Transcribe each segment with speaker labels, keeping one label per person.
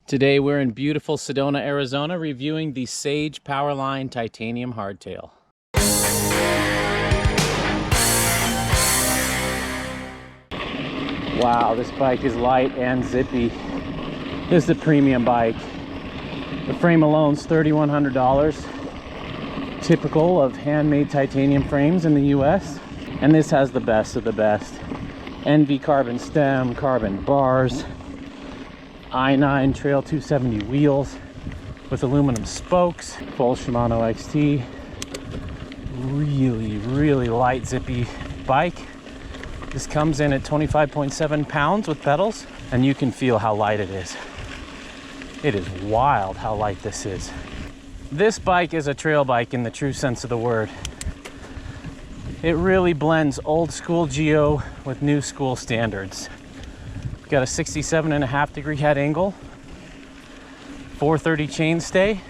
Speaker 1: Today we're in beautiful Sedona, Arizona, reviewing the Sage Powerline Titanium Hardtail. Wow, this bike is light and zippy. This is a premium bike. The frame alone's $3,100, typical of handmade titanium frames in the US. And this has the best of the best. NV carbon stem, carbon bars, I9 Trail 270 wheels with aluminum spokes, full Shimano XT. Really light, zippy bike. This comes in at 25.7 pounds with pedals, and you can feel how light it is. It is wild how light this is. This bike is a trail bike in the true sense of the word. It really blends old school geo with new school standards. Got a 67.5 degree head angle, 430 chainstay,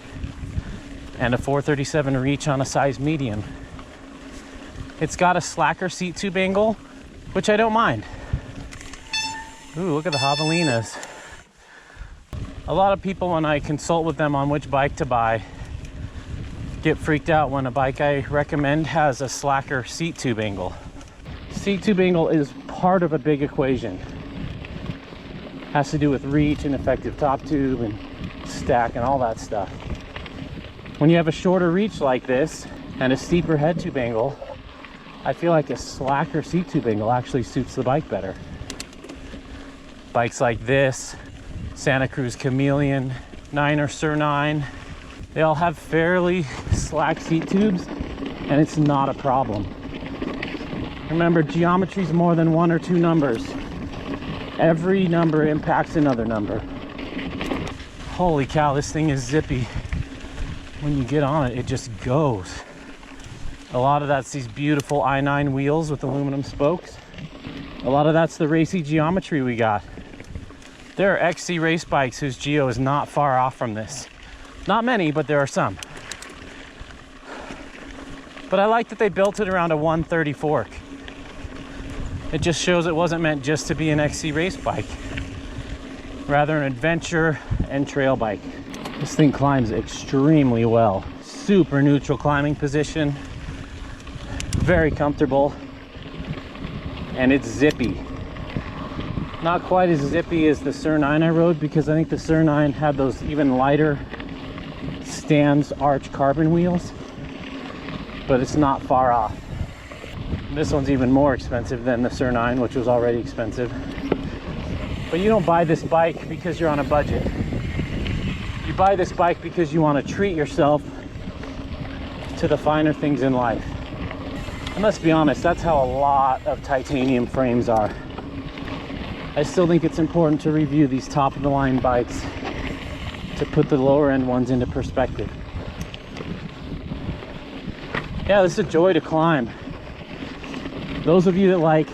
Speaker 1: and a 437 reach on a size medium. It's got a slacker seat tube angle, which I don't mind. Ooh, look at the javelinas. A lot of people, when I consult with them on which bike to buy, get freaked out when a bike I recommend has a slacker seat tube angle. Seat tube angle is part of a big equation. Has to do with reach and effective top tube and stack and all that stuff. When you have a shorter reach like this and a steeper head tube angle, I feel like a slacker seat tube angle actually suits the bike better. Bikes like this, Santa Cruz Chameleon, 9er Sur 9, they all have fairly slack seat tubes, and it's not a problem. Remember, geometry is more than one or two numbers. Every number impacts another number. Holy cow, this thing is zippy. When you get on it, it just goes. A lot of that's these beautiful I9 wheels with aluminum spokes. A lot of that's the racy geometry we got. There are XC race bikes whose geo is not far off from this. Not many, but there are some. But I like that they built it around a 130 fork. It just shows it wasn't meant just to be an XC race bike, rather an adventure and trail bike. This thing climbs extremely well. Super neutral climbing position, very comfortable, and it's zippy. Not quite as zippy as the Sur 9 I rode, because I think the Sur 9 had those even lighter Stans arch carbon wheels, but it's not far off. This one's even more expensive than the Sur 9, which was already expensive. But you don't buy this bike because you're on a budget. You buy this bike because you want to treat yourself to the finer things in life. And let's be honest, that's how a lot of titanium frames are. I still think it's important to review these top of the line bikes to put the lower end ones into perspective. Yeah, this is a joy to climb. Those of you that like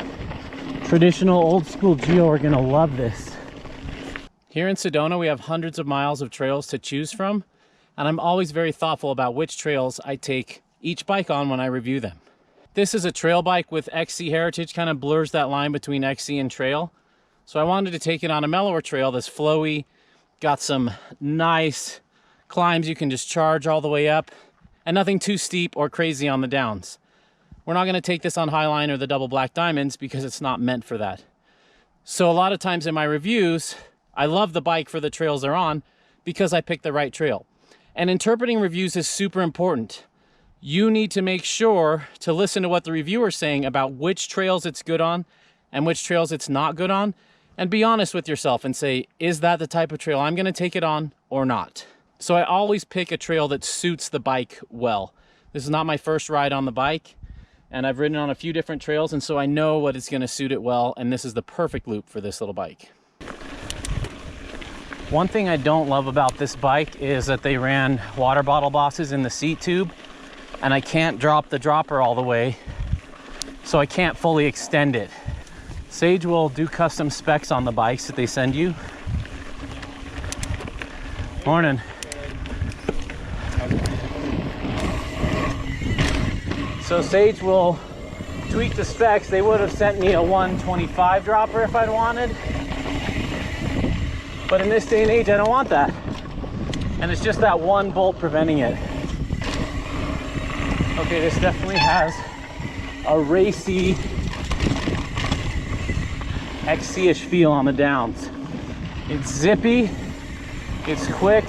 Speaker 1: traditional old school geo are gonna love this. Here in Sedona, we have hundreds of miles of trails to choose from, and I'm always very thoughtful about which trails I take each bike on when I review them. This is a trail bike with XC heritage, kind of blurs that line between XC and trail. So I wanted to take it on a mellower trail that's flowy, got some nice climbs you can just charge all the way up, and nothing too steep or crazy on the downs. We're not going to take this on Highline or the double black diamonds because it's not meant for that. So a lot of times in my reviews, I love the bike for the trails they're on because I picked the right trail. And interpreting reviews is super important. You need to make sure to listen to what the reviewer's saying about which trails it's good on and which trails it's not good on, and be honest with yourself and say, is that the type of trail I'm going to take it on or not? So I always pick a trail that suits the bike well. This is not my first ride on the bike, and I've ridden on a few different trails, and so I know what is going to suit it well, and this is the perfect loop for this little bike. One thing I don't love about this bike is that they ran water bottle bosses in the seat tube, and I can't drop the dropper all the way, so I can't fully extend it. Sage will do custom specs on the bikes that they send you. Morning. So Sage will tweak the specs. They would have sent me a 125 dropper if I'd wanted. But in this day and age, I don't want that. And it's just that one bolt preventing it. Okay, this definitely has a racy, XC-ish feel on the downs. It's zippy, it's quick.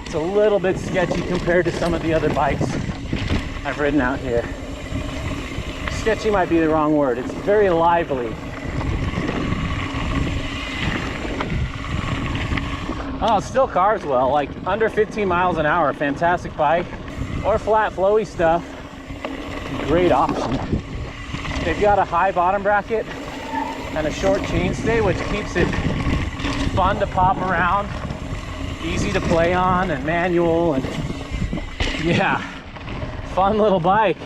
Speaker 1: It's a little bit sketchy compared to some of the other bikes I've ridden out here. Sketchy might be the wrong word. It's very lively. Oh, it still carves well, like under 15 miles an hour. Fantastic bike. Or flat flowy stuff, great option. They've got a high bottom bracket and a short chainstay, which keeps it fun to pop around, easy to play on, and manual, and yeah, fun little bike.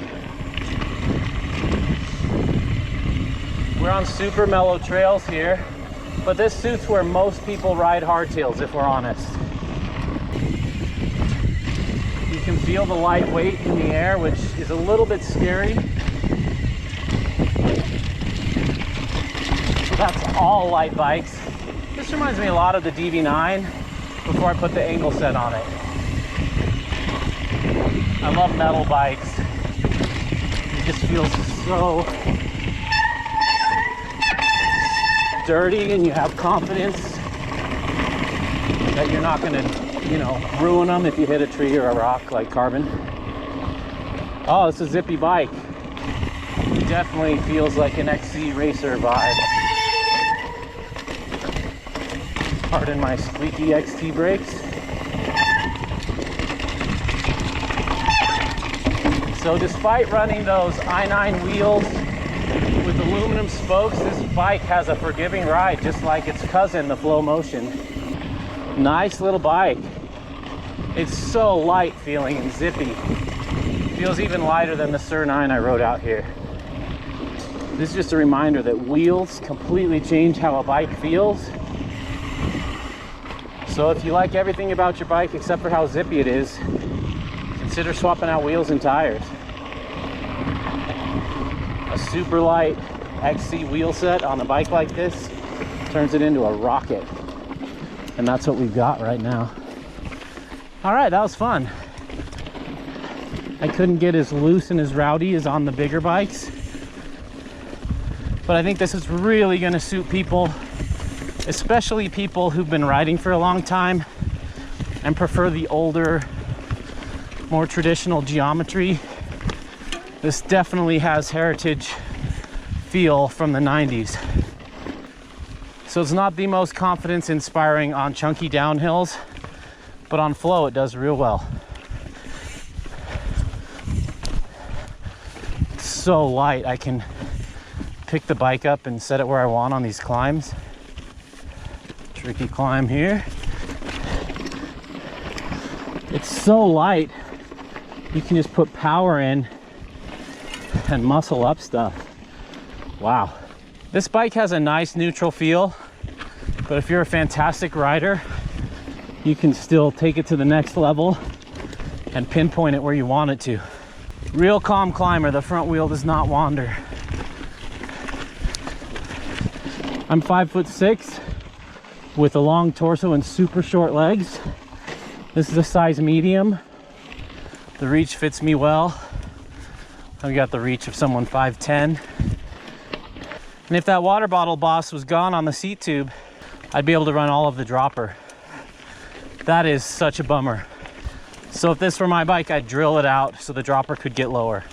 Speaker 1: We're on super mellow trails here, but this suits where most people ride hardtails, if we're honest. You can feel the light weight in the air, which is a little bit scary. So that's all light bikes. This reminds me a lot of the DV9 before I put the angle set on it. I love metal bikes. It just feels so dirty, and you have confidence that you're not gonna, ruin them if you hit a tree or a rock like carbon. Oh, it's a zippy bike. It definitely feels like an XC racer vibe. Pardon my squeaky XT brakes. So despite running those i9 wheels with aluminum spokes, this bike has a forgiving ride, just like its cousin, the Flow Motion. Nice little bike. It's so light feeling and zippy. Feels even lighter than the Sur 9 I rode out here. This is just a reminder that wheels completely change how a bike feels. So if you like everything about your bike except for how zippy it is, consider swapping out wheels and tires. A super light XC wheel set on a bike like this turns it into a rocket. And that's what we've got right now. All right, that was fun. I couldn't get as loose and as rowdy as on the bigger bikes, but I think this is really gonna suit people, especially people who've been riding for a long time and prefer the older, more traditional geometry. This definitely has heritage feel from the 90s. So it's not the most confidence inspiring on chunky downhills, but on flow it does real well. It's so light, I can pick the bike up and set it where I want on these climbs. Tricky climb here. It's so light, you can just put power in and muscle up stuff. Wow. This bike has a nice neutral feel, but if you're a fantastic rider, you can still take it to the next level and pinpoint it where you want it to. Real calm climber, the front wheel does not wander. I'm 5'6" with a long torso and super short legs. This is a size medium. The reach fits me well. I've got the reach of someone 5'10". And if that water bottle boss was gone on the seat tube, I'd be able to run all of the dropper. That is such a bummer. So if this were my bike, I'd drill it out so the dropper could get lower.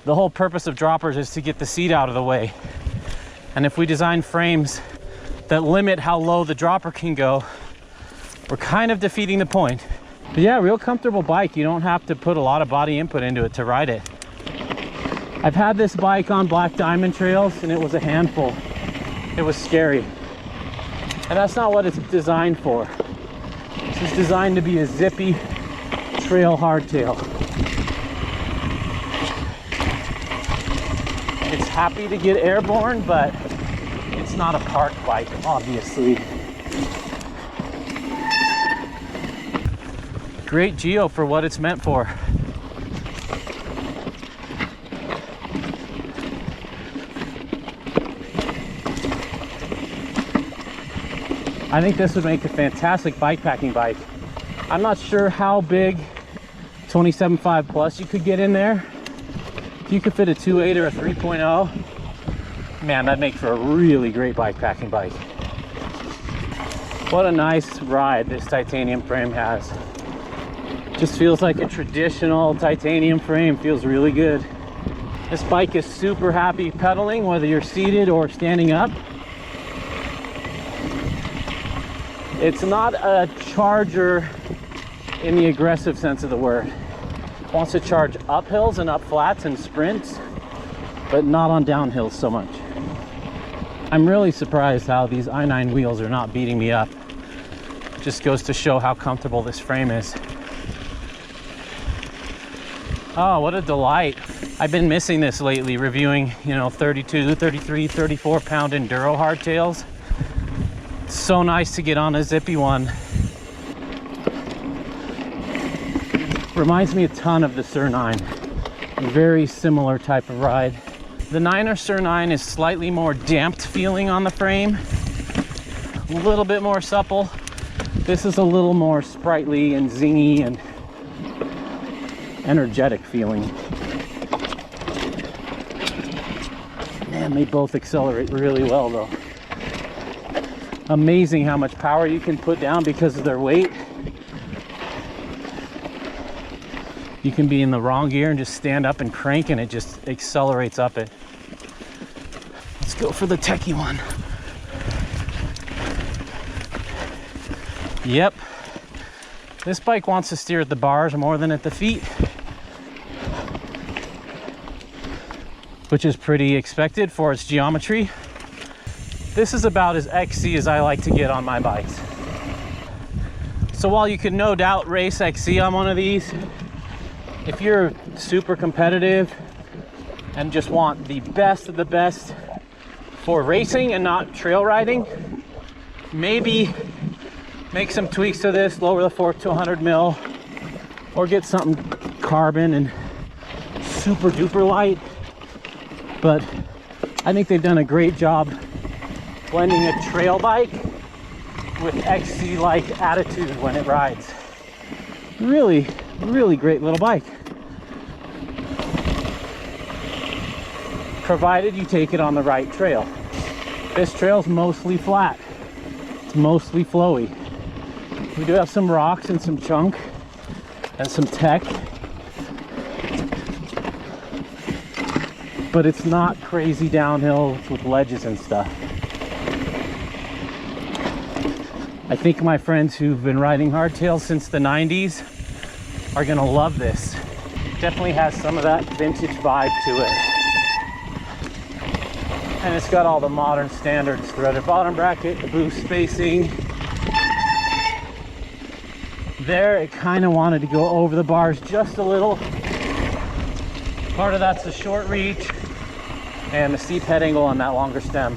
Speaker 1: The whole purpose of droppers is to get the seat out of the way. And if we design frames that limit how low the dropper can go, we're kind of defeating the point. But yeah, real comfortable bike. You don't have to put a lot of body input into it to ride it. I've had this bike on Black Diamond trails and it was a handful. It was scary. And that's not what it's designed for. This is designed to be a zippy trail hardtail. It's happy to get airborne, but it's not a park bike, obviously. Great geo for what it's meant for. I think this would make a fantastic bikepacking bike. I'm not sure how big 27.5 plus you could get in there. If you could fit a 2.8 or a 3.0, man, that'd make for a really great bikepacking bike. What a nice ride this titanium frame has. Just feels like a traditional titanium frame, feels really good. This bike is super happy pedaling, whether you're seated or standing up. It's not a charger in the aggressive sense of the word. It wants to charge up hills and up flats and sprints, but not on downhills so much. I'm really surprised how these i9 wheels are not beating me up. Just goes to show how comfortable this frame is. Oh, what a delight. I've been missing this lately, reviewing, 32, 33, 34 pound enduro hardtails. It's so nice to get on a zippy one. Reminds me a ton of the Sur 9. Very similar type of ride. The 9er Sur 9 is slightly more damped feeling on the frame. A little bit more supple. This is a little more sprightly and zingy and energetic feeling. Man, they both accelerate really well though. Amazing how much power you can put down because of their weight. You can be in the wrong gear and just stand up and crank and it just accelerates up it. Let's go for the techie one. Yep. This bike wants to steer at the bars more than at the feet, which is pretty expected for its geometry. This is about as XC as I like to get on my bikes. So while you could no doubt race XC on one of these, if you're super competitive and just want the best of the best for racing and not trail riding, maybe make some tweaks to this, lower the fork to 100 mil, or get something carbon and super duper light. But I think they've done a great job blending a trail bike with XC-like attitude when it rides. Really, really great little bike. Provided you take it on the right trail. This trail's mostly flat. It's mostly flowy. We do have some rocks and some chunk and some tech, but it's not crazy downhill with ledges and stuff. I think my friends who've been riding hardtails since the 90s are gonna love this. Definitely has some of that vintage vibe to it. And it's got all the modern standards, threaded bottom bracket, the boost spacing. There, it kind of wanted to go over the bars just a little. Part of that's the short reach and the steep head angle on that longer stem.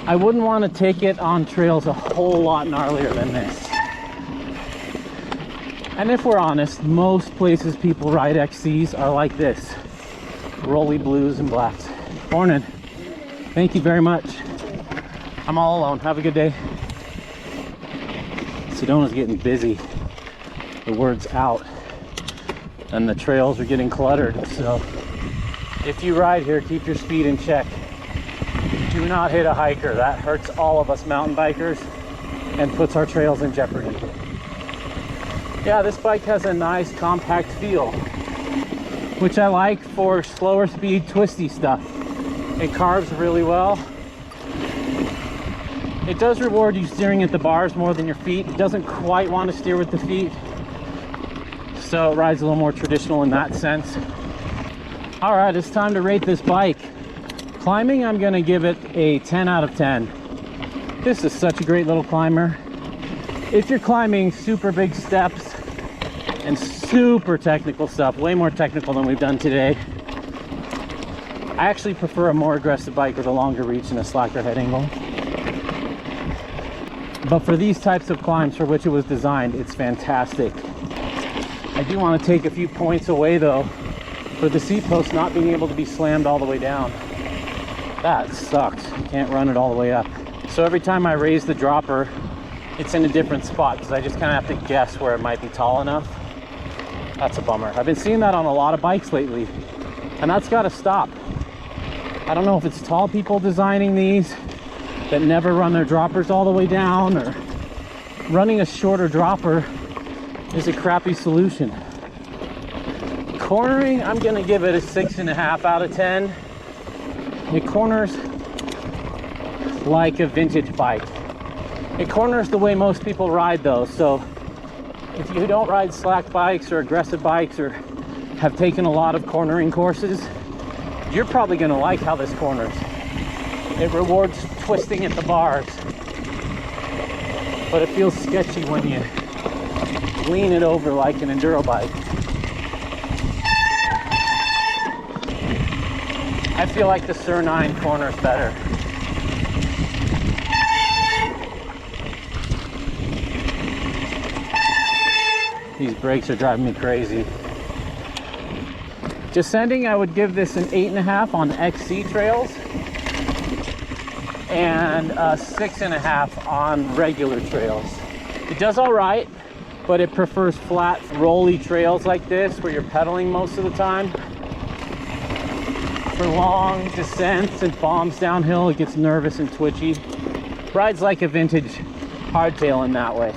Speaker 1: I wouldn't want to take it on trails a whole lot gnarlier than this. And if we're honest, most places people ride XCs are like this. Rolly blues and blacks. Morning. Thank you very much. I'm all alone. Have a good day. Sedona's getting busy. The word's out. And the trails are getting cluttered. So if you ride here, keep your speed in check. Do not hit a hiker. That hurts all of us mountain bikers and puts our trails in jeopardy. Yeah, this bike has a nice compact feel, which I like for slower speed twisty stuff. It carves really well. It does reward you steering at the bars more than your feet. It doesn't quite want to steer with the feet, so it rides a little more traditional in that sense. All right, it's time to rate this bike. Climbing, I'm gonna give it a 10 out of 10. This is such a great little climber. If you're climbing super big steps and super technical stuff, way more technical than we've done today, I actually prefer a more aggressive bike with a longer reach and a slacker head angle. But for these types of climbs for which it was designed, it's fantastic. I do want to take a few points away though for the seat post not being able to be slammed all the way down. That sucked. Can't run it all the way up. So every time I raise the dropper, it's in a different spot because I just kind of have to guess where it might be tall enough. That's a bummer. I've been seeing that on a lot of bikes lately, and that's got to stop. I don't know if it's tall people designing these that never run their droppers all the way down, or running a shorter dropper is a crappy solution. Cornering, I'm gonna give it a 6.5 out of 10. It corners like a vintage bike. It corners the way most people ride though, so if you don't ride slack bikes or aggressive bikes or have taken a lot of cornering courses, you're probably gonna like how this corners. It rewards twisting at the bars, but it feels sketchy when you lean it over like an enduro bike. I feel like the Sur 9 corners better. These brakes are driving me crazy. Descending, I would give this an 8.5 on XC trails and a 6.5 on regular trails. It does all right, but it prefers flat, rolly trails like this where you're pedaling most of the time. For long descents and bombs downhill, it gets nervous and twitchy. Rides like a vintage hardtail in that way.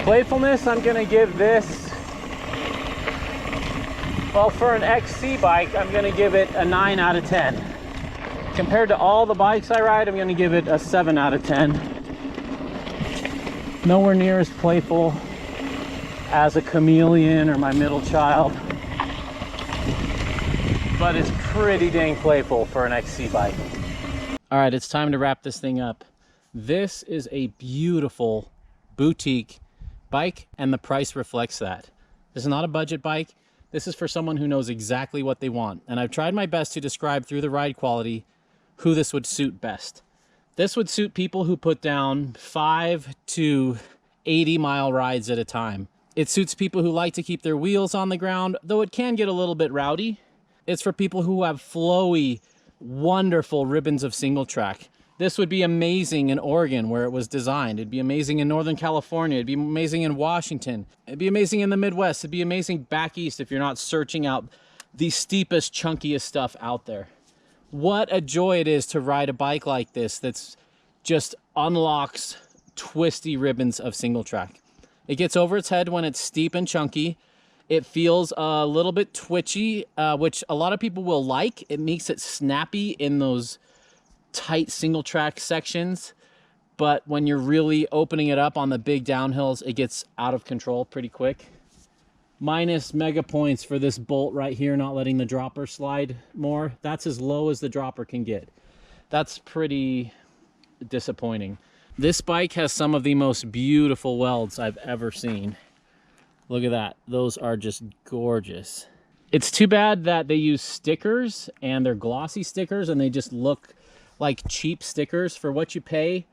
Speaker 1: Playfulness, I'm gonna give this, well, for an XC bike, I'm gonna give it a 9 out of 10. Compared to all the bikes I ride, I'm gonna give it a 7 out of 10. Nowhere near as playful as a Chameleon or my middle child, but it's pretty dang playful for an XC bike. All right, it's time to wrap this thing up. This is a beautiful boutique bike, and the price reflects that. This is not a budget bike. This is for someone who knows exactly what they want, and I've tried my best to describe through the ride quality who this would suit best. This would suit people who put down 5 to 80 mile rides at a time. It suits people who like to keep their wheels on the ground, though it can get a little bit rowdy. It's for people who have flowy, wonderful ribbons of single track. This would be amazing in Oregon where it was designed. It'd be amazing in Northern California. It'd be amazing in Washington. It'd be amazing in the Midwest. It'd be amazing back east if you're not searching out the steepest, chunkiest stuff out there. What a joy it is to ride a bike like this that's just unlocks twisty ribbons of single track. It gets over its head when it's steep and chunky. It feels a little bit twitchy, which a lot of people will like. It makes it snappy in those tight single track sections, but when you're really opening it up on the big downhills, it gets out of control pretty quick. Minus mega points for this bolt right here, not letting the dropper slide more. That's as low as the dropper can get. That's pretty disappointing. This bike has some of the most beautiful welds I've ever seen. Look at that. Those are just gorgeous. It's too bad that they use stickers and they're glossy stickers and they just look like cheap stickers for what you pay.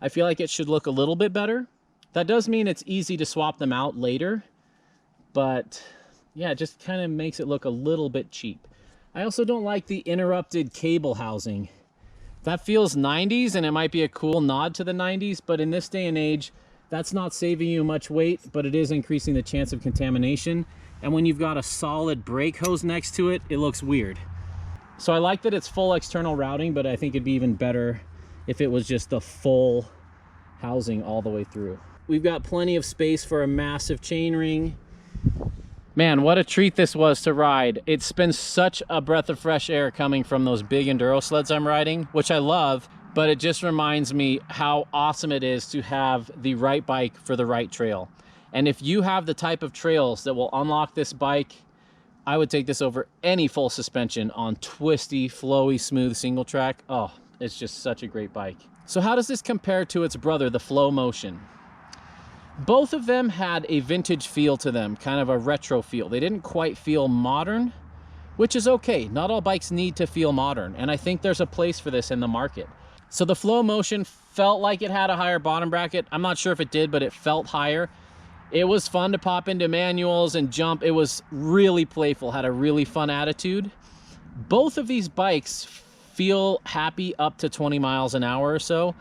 Speaker 1: I feel like it should look a little bit better. That does mean it's easy to swap them out later, but yeah, it just kind of makes it look a little bit cheap. I also don't like the interrupted cable housing. That feels 90s, and it might be a cool nod to the 90s, but in this day and age, that's not saving you much weight, but it is increasing the chance of contamination. And when you've got a solid brake hose next to it, it looks weird. So I like that it's full external routing, but I think it'd be even better if it was just the full housing all the way through. We've got plenty of space for a massive chainring. Man, what a treat this was to ride. It's been such a breath of fresh air coming from those big enduro sleds I'm riding, which I love, but it just reminds me how awesome it is to have the right bike for the right trail. And if you have the type of trails that will unlock this bike, I would take this over any full suspension on twisty, flowy, smooth single track. Oh, it's just such a great bike. So how does this compare to its brother, the Flow Motion? Both of them had a vintage feel to them, kind of a retro feel. They didn't quite feel modern, which is okay. Not all bikes need to feel modern, and I think there's a place for this in the market. So the Flow Motion felt like it had a higher bottom bracket. I'm not sure if it did, but it felt higher. It was fun to pop into manuals and jump. It was really playful, had a really fun attitude. Both of these bikes feel happy up to 20 miles an hour or so.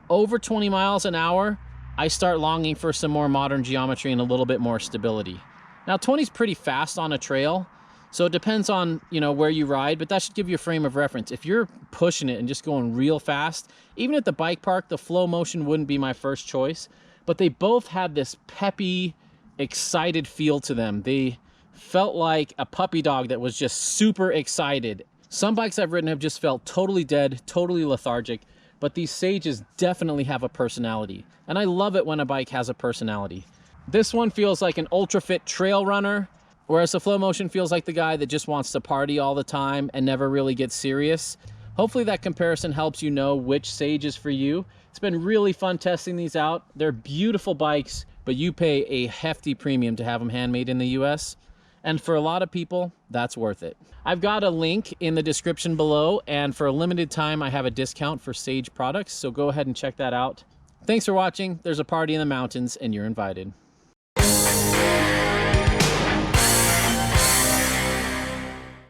Speaker 1: Over 20 miles an hour, I start longing for some more modern geometry and a little bit more stability. Now 20 is pretty fast on a trail, so it depends on, you know, where you ride, but that should give you a frame of reference. If you're pushing it and just going real fast, even at the bike park, the flow motion wouldn't be my first choice, but they both had this peppy, excited feel to them. They felt like a puppy dog that was just super excited. Some bikes I've ridden have just felt totally dead, totally lethargic, but these Sages definitely have a personality. And I love it when a bike has a personality. This one feels like an ultra fit trail runner, whereas the Flow Motion feels like the guy that just wants to party all the time and never really gets serious. Hopefully that comparison helps you know which Sage is for you. It's been really fun testing these out. They're beautiful bikes, but you pay a hefty premium to have them handmade in the US. And for a lot of people, that's worth it. I've got a link in the description below, and for a limited time, I have a discount for Sage products, so go ahead and check that out. Thanks for watching. There's a party in the mountains, and you're invited.